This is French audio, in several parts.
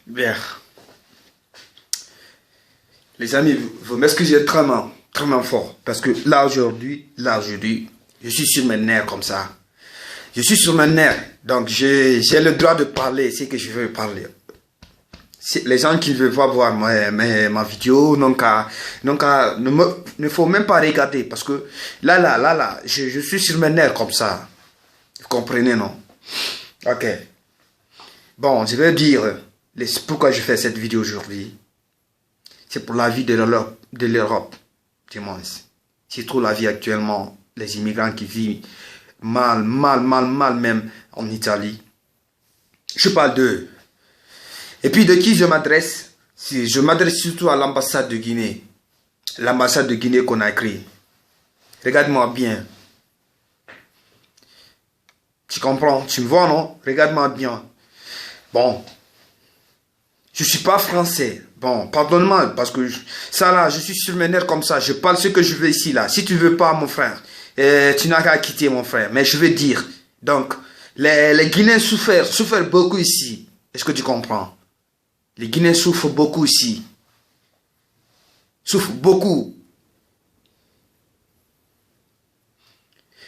Bien. Les amis, vous m'excusez très fort. Parce que là aujourd'hui, je suis sur mes nerfs comme ça. Je suis sur mes nerfs. Donc j'ai le droit de parler, c'est que je veux parler. Les gens qui ne veulent pas voir ma vidéo, ne faut même pas regarder. Parce que là, je suis sur mes nerfs comme ça. Vous comprenez, non? Ok. Bon, je vais dire pourquoi je fais cette vidéo aujourd'hui. C'est pour la vie de l'Europe, du moins. Surtout la vie actuellement, les immigrants qui vivent mal même en Italie. Je parle d'eux. Et puis de qui je m'adresse? Je m'adresse surtout à l'ambassade de Guinée. L'ambassade de Guinée Conakry. Regarde-moi bien. Tu comprends? Tu me vois, non? Regarde-moi bien. Bon. Je ne suis pas français. Bon, pardonne-moi, parce que ça là, je suis sur mes nerfs comme ça. Je parle ce que je veux ici, là. Si tu veux pas, mon frère, tu n'as qu'à quitter, mon frère. Mais je veux dire, donc, les Guinéens souffrent beaucoup ici. Est-ce que tu comprends? Les Guinéens souffrent beaucoup ici. Souffrent beaucoup.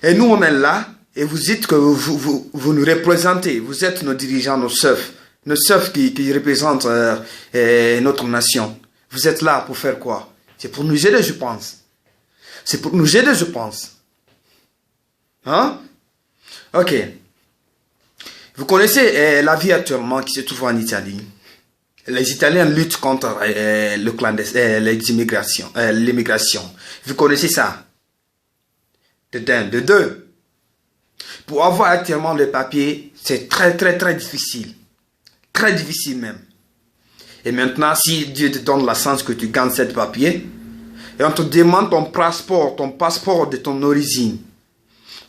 Et nous, on est là, et vous dites que vous nous représentez. Vous êtes nos dirigeants, nos chefs qui représentent notre nation. Vous êtes là pour faire quoi? C'est pour nous aider, je pense. C'est pour nous aider, je pense. Hein? Ok. Vous connaissez la vie actuellement qui se trouve en Italie. Les Italiens luttent contre l'immigration. Vous connaissez ça? De deux. Pour avoir actuellement le papier, c'est très difficile. Très difficile même. Et maintenant, si Dieu te donne la chance que tu gagnes ce papier, et on te demande ton passeport de ton origine.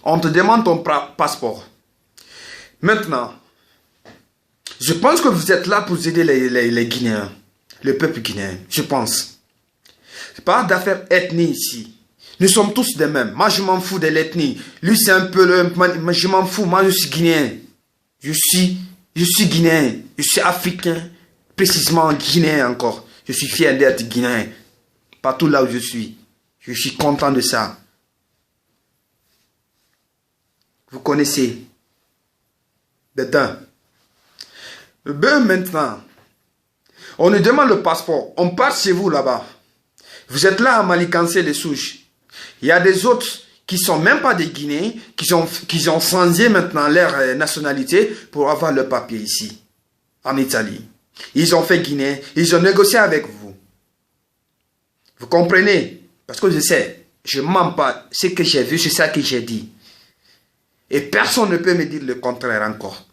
On te demande ton passeport. Maintenant, je pense que vous êtes là pour aider les Guinéens, le peuple guinéen, je pense. C'est pas d'affaire ethnie ici. Nous sommes tous des mêmes. Moi, je m'en fous de l'ethnie. Lui, c'est un peu le... Je m'en fous. Moi, je suis guinéen. Je suis guinéen. Je suis africain. Précisément guinéen encore. Je suis fier d'être guinéen. Partout là où je suis. Je suis content de ça. Vous connaissez. Dedans. Ben maintenant. On nous demande le passeport. On part chez vous là-bas. Vous êtes là à malicancer les souches. Il y a des autres qui sont même pas des Guinéens, qui ont changé maintenant leur nationalité pour avoir le papier ici, en Italie. Ils ont fait Guinée, ils ont négocié avec vous. Vous comprenez? Parce que je sais, je ne mens pas. Ce que j'ai vu, c'est ça que j'ai dit. Et personne ne peut me dire le contraire encore.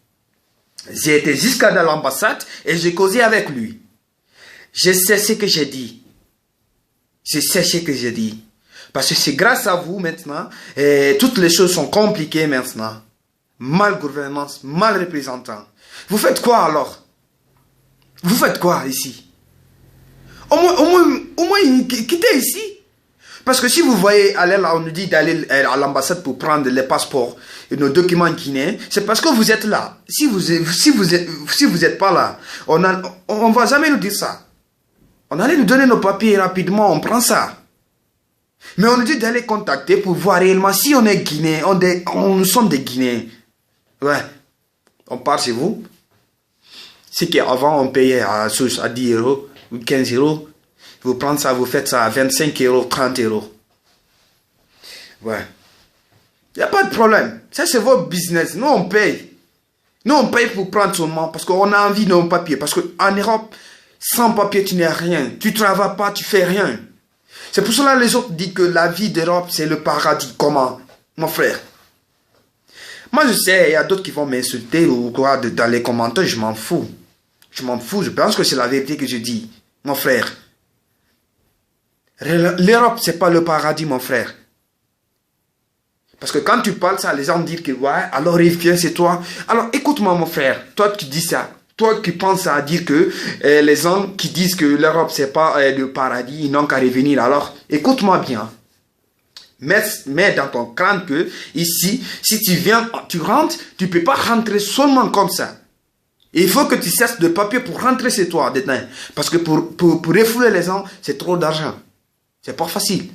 J'ai été jusqu'à dans l'ambassade et j'ai causé avec lui. Je sais ce que j'ai dit. Je sais ce que j'ai dit. Parce que c'est grâce à vous maintenant, et toutes les choses sont compliquées maintenant. Mal gouvernance, mal représentant. Vous faites quoi alors? Vous faites quoi ici? Au moins, quittez ici. Parce que si vous voyez, aller là, on nous dit d'aller à l'ambassade pour prendre les passeports et nos documents guinéens, c'est parce que vous êtes là. Si vous êtes pas là, on va jamais nous dire ça. On allait nous donner nos papiers rapidement, on prend ça. Mais on nous dit d'aller contacter pour voir réellement si on est Guinéen, nous sommes des Guinéens. Ouais. On part chez vous. C'est qu'avant on payait à 10 euros ou 15 euros. Vous prenez ça, vous faites ça à 25 euros, 30 euros. Ouais. Il n'y a pas de problème. Ça c'est votre business. Nous on paye. Nous on paye pour prendre seulement parce qu'on a envie de nos papiers. Parce qu'en Europe, sans papier tu n'es rien. Tu ne travailles pas, tu fais rien. C'est pour cela que les autres disent que la vie d'Europe, c'est le paradis. Comment, mon frère? Moi, je sais, il y a d'autres qui vont m'insulter ou quoi dans les commentaires. Je m'en fous. Je m'en fous. Je pense que c'est la vérité que je dis. Mon frère. L'Europe, c'est pas le paradis, mon frère. Parce que quand tu parles ça, les gens disent que, ouais, alors viens, c'est toi. Alors, écoute-moi, mon frère. Toi, tu dis ça. Toi qui penses à dire que les gens qui disent que l'Europe c'est pas le paradis, ils n'ont qu'à revenir. Alors, écoute-moi bien. Mets dans ton crâne que ici, si tu viens, tu rentres, tu ne peux pas rentrer seulement comme ça. Il faut que tu cesses de papier pour rentrer chez toi dedans. Parce que pour refouler les gens, c'est trop d'argent. C'est pas facile.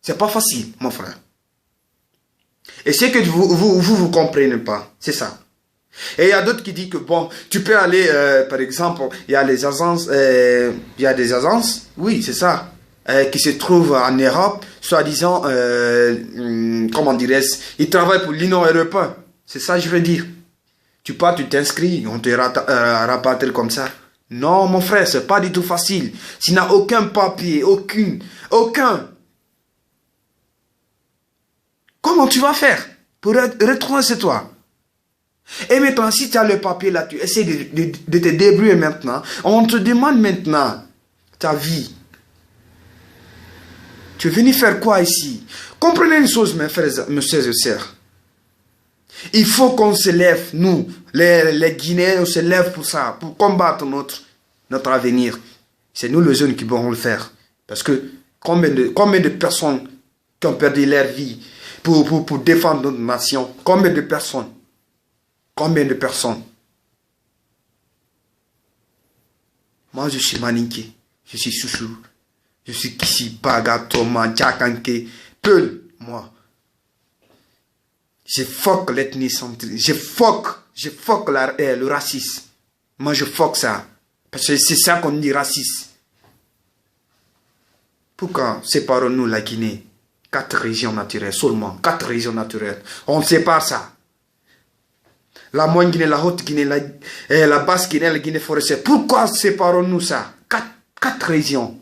C'est pas facile, mon frère. Et c'est que vous comprenez pas. C'est ça. Et il y a d'autres qui disent que bon, tu peux aller, par exemple, il y a les agences, il y a des agences, oui, c'est ça, qui se trouvent en Europe, soi-disant, comment dirais-je, ils travaillent pour l'Union européenne. C'est ça que je veux dire. Tu pars, tu t'inscris, on te rapatrie comme ça. Non, mon frère, c'est pas du tout facile. Tu n'as aucun papier, aucun. Comment tu vas faire pour retourner chez toi? Et maintenant, si tu as le papier là, tu essaies de te débrouiller maintenant. On te demande maintenant ta vie. Tu es venu faire quoi ici? Comprenez une chose, mes frères, mes soeurs et sœurs. Il faut qu'on se lève, nous, les Guinéens, on se lève pour ça, pour combattre notre avenir. C'est nous les jeunes qui pourrons le faire. Parce que combien de personnes qui ont perdu leur vie pour défendre notre nation? Combien de personnes? Combien de personnes? Moi, je suis Maninké, je suis Chouchou, je suis Kissi, Baga, Toma, Djakanké, Peul, moi. Je fuck l'ethnie centrale, je fuck le racisme. Moi, je fuck ça. Parce que c'est ça qu'on dit raciste. Pourquoi séparons-nous la Guinée? 4 régions naturelles seulement, 4 régions naturelles. On sépare ça. La Moyenne Guinée, la Haute Guinée, la Basse Guinée, la Guinée forestière. Pourquoi séparons-nous ça? 4 régions.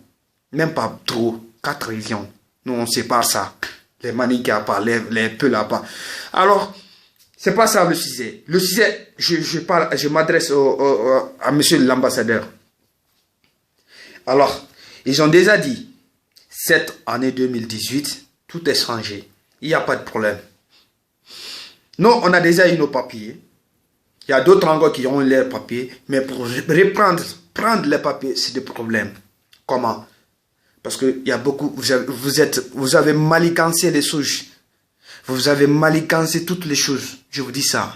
Même pas trop. 4 régions. Nous, on sépare ça. Les Manikas pas, les peu là-bas. Alors, c'est pas ça le sujet. Le sujet, je m'adresse à monsieur l'ambassadeur. Alors, ils ont déjà dit, cette année 2018, tout est changé. Il n'y a pas de problème. Nous, on a déjà eu nos papiers. Il y a d'autres encore qui ont leurs papiers. Mais pour prendre les papiers, c'est des problèmes. Comment? Parce qu'il y a beaucoup, vous avez manigancé les choses. Vous avez manigancé toutes les choses. Je vous dis ça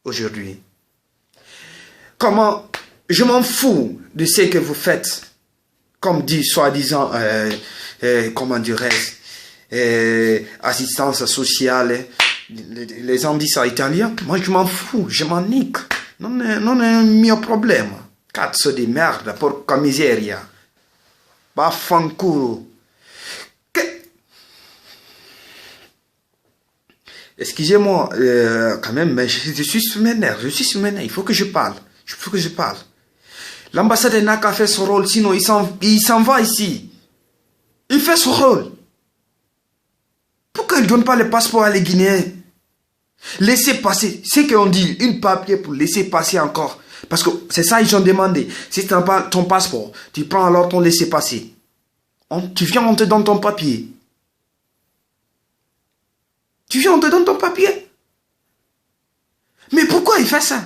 aujourd'hui. Comment? Je m'en fous de ce que vous faites. Comme dit soi-disant, comment dirais-je, assistance sociale. Les gens disent ça italien. Moi, je m'en fous. Je m'en nique. Non è mio problema. Cazzo di merda, porca miseria. Baffanculo. Excusez-moi, quand même, mais je suis sur mes nerfs. Je suis sur mes nerfs. Il faut que je parle. L'ambassadeur n'a qu'à faire son rôle, sinon il s'en va ici. Il fait son rôle. Pourquoi il ne donne pas le passeport à les Guinéens? Laissez passer. C'est qu'on dit, une papier pour laisser passer encore. Parce que c'est ça ils ont demandé. Si tu n'as pas ton passeport, tu prends alors ton laisser passer. Tu viens, on te donne ton papier. Tu viens, on te donne ton papier. Mais pourquoi il fait ça?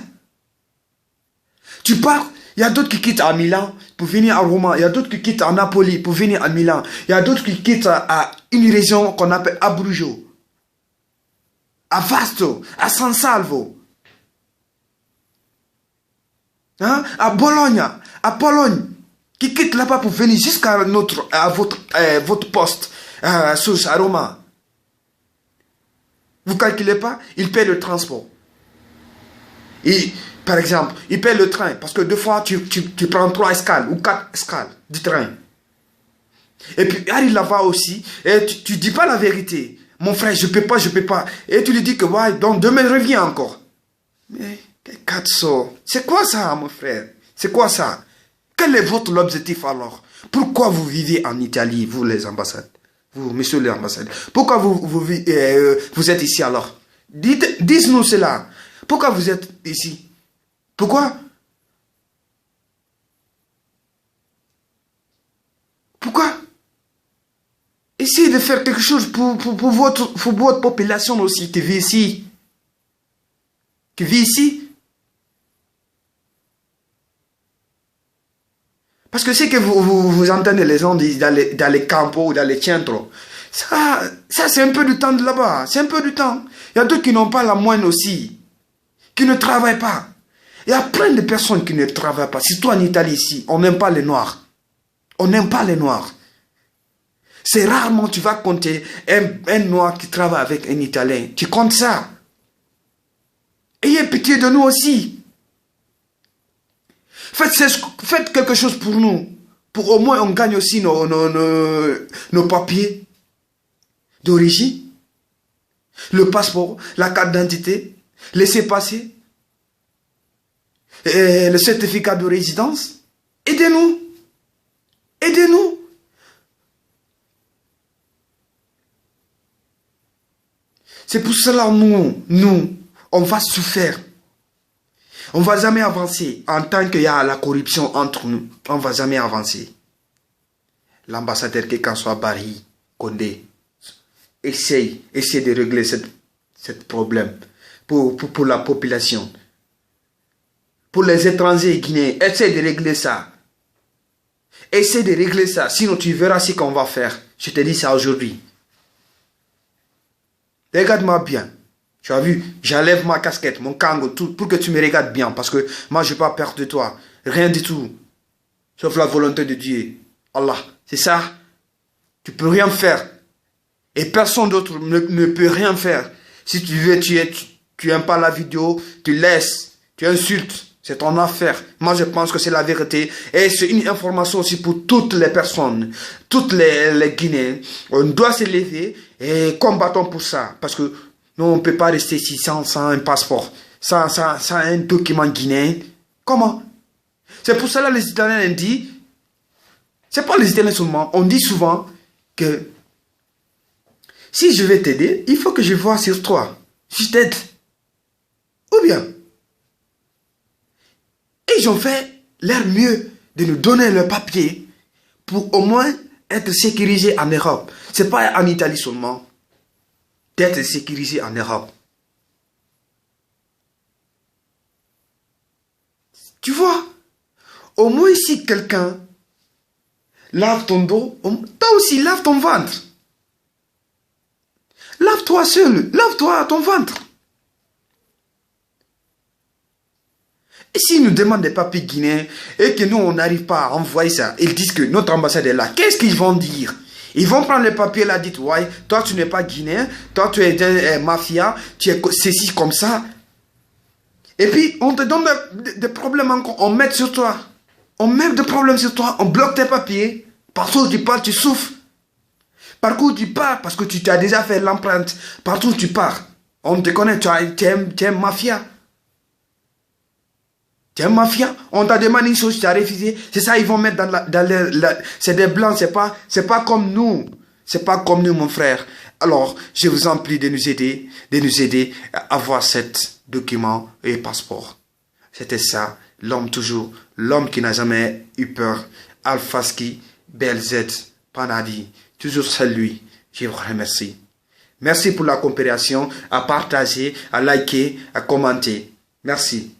Tu pars, il y a d'autres qui quittent à Milan pour venir à Rome. Il y a d'autres qui quittent à Napoli pour venir à Milan. Il y a d'autres qui quittent à une région qu'on appelle Abruzzo, à Vasto, à San Salvo, hein? À Bologne, à Pologne, qui quittent là-bas pour venir jusqu'à votre poste à Rome. Vous ne calculez pas, ils paient le transport. Et, par exemple, ils paient le train, parce que deux fois, tu prends 3 escales ou 4 escales du train. Et puis, arrive là-bas aussi, et tu ne dis pas la vérité. Mon frère, je peux pas. Et tu lui dis que, ouais, donc demain, reviens encore. Mais, cazzo, c'est quoi ça, mon frère? C'est quoi ça? Quel est votre objectif alors? Pourquoi vous vivez en Italie, vous les ambassades? Vous, monsieur l'ambassadeur, pourquoi vous êtes ici alors? Dites-nous cela. Pourquoi vous êtes ici? Pourquoi? Pourquoi? Essayez de faire quelque chose pour votre population aussi qui vit ici. Qui vit ici. Parce que c'est que vous entendez les gens dans les campos ou dans les centres. Ça c'est un peu du temps de là-bas. C'est un peu du temps. Il y a d'autres qui n'ont pas la moyenne aussi. Qui ne travaillent pas. Il y a plein de personnes qui ne travaillent pas. Surtout en Italie ici, on n'aime pas les Noirs. On n'aime pas les Noirs. C'est rarement tu vas compter un Noir qui travaille avec un Italien. Tu comptes ça. Ayez pitié de nous aussi. Faites quelque chose pour nous. Pour au moins on gagne aussi nos papiers d'origine. Le passeport, la carte d'identité, laissez-passer, le certificat de résidence. Aidez-nous. Aidez-nous. C'est pour cela nous, on va souffrir. On ne va jamais avancer. En tant qu'il y a la corruption entre nous, on ne va jamais avancer. L'ambassadeur, quelqu'un soit Barry, Condé, essaye de régler ce problème pour la population. Pour les étrangers guinéens, essaye de régler ça. Essaye de régler ça, sinon tu verras ce qu'on va faire. Je te dis ça aujourd'hui. Regarde-moi bien. Tu as vu, j'enlève ma casquette, mon kango, tout, pour que tu me regardes bien. Parce que moi, je n'ai pas peur de toi. Rien du tout. Sauf la volonté de Dieu. Allah, c'est ça. Tu ne peux rien faire. Et personne d'autre ne peut rien faire. Si tu veux, tu n'aimes pas la vidéo, tu laisses, tu insultes. C'est ton affaire. Moi, je pense que c'est la vérité. Et c'est une information aussi pour toutes les personnes, toutes les Guinéens. On doit se lever et combattons pour ça. Parce que nous, on ne peut pas rester ici sans un passeport, sans un document guinéen. Comment? C'est pour cela que les Italiens disent, c'est pas les Italiens seulement, on dit souvent que si je vais t'aider, il faut que je vois sur toi. Je t'aide. Ou bien, ils ont fait leur mieux de nous donner le papier pour au moins être sécurisés en Europe. Ce n'est pas en Italie seulement. D'être sécurisés en Europe. Tu vois, au moins si quelqu'un lave ton dos, toi aussi lave ton ventre. Lave-toi seul, lave-toi ton ventre. Et s'ils nous demandent des papiers guinéens et que nous, on n'arrive pas à envoyer ça, ils disent que notre ambassade est là, qu'est-ce qu'ils vont dire? Ils vont prendre les papiers là, dire, ouais, toi tu n'es pas guinéen, toi tu es un mafia, tu es ceci comme ça. Et puis on te donne des problèmes encore, on met sur toi. On met des problèmes sur toi, on bloque tes papiers. Partout où tu pars, tu souffres. Partout où tu pars, parce que tu as déjà fait l'empreinte. Partout où tu pars, on te connaît, tu es un mafia. Tu es un mafia. On t'a demandé une chose, tu as refusé. C'est ça, ils vont mettre c'est des blancs, c'est pas comme nous. C'est pas comme nous, mon frère. Alors, je vous en prie de nous aider à avoir cet document et passeport. C'était ça, l'homme toujours, l'homme qui n'a jamais eu peur. Al-Faski, Belzet, Panadi, toujours c'est lui. Je vous remercie. Merci pour la coopération, à partager, à liker, à commenter. Merci.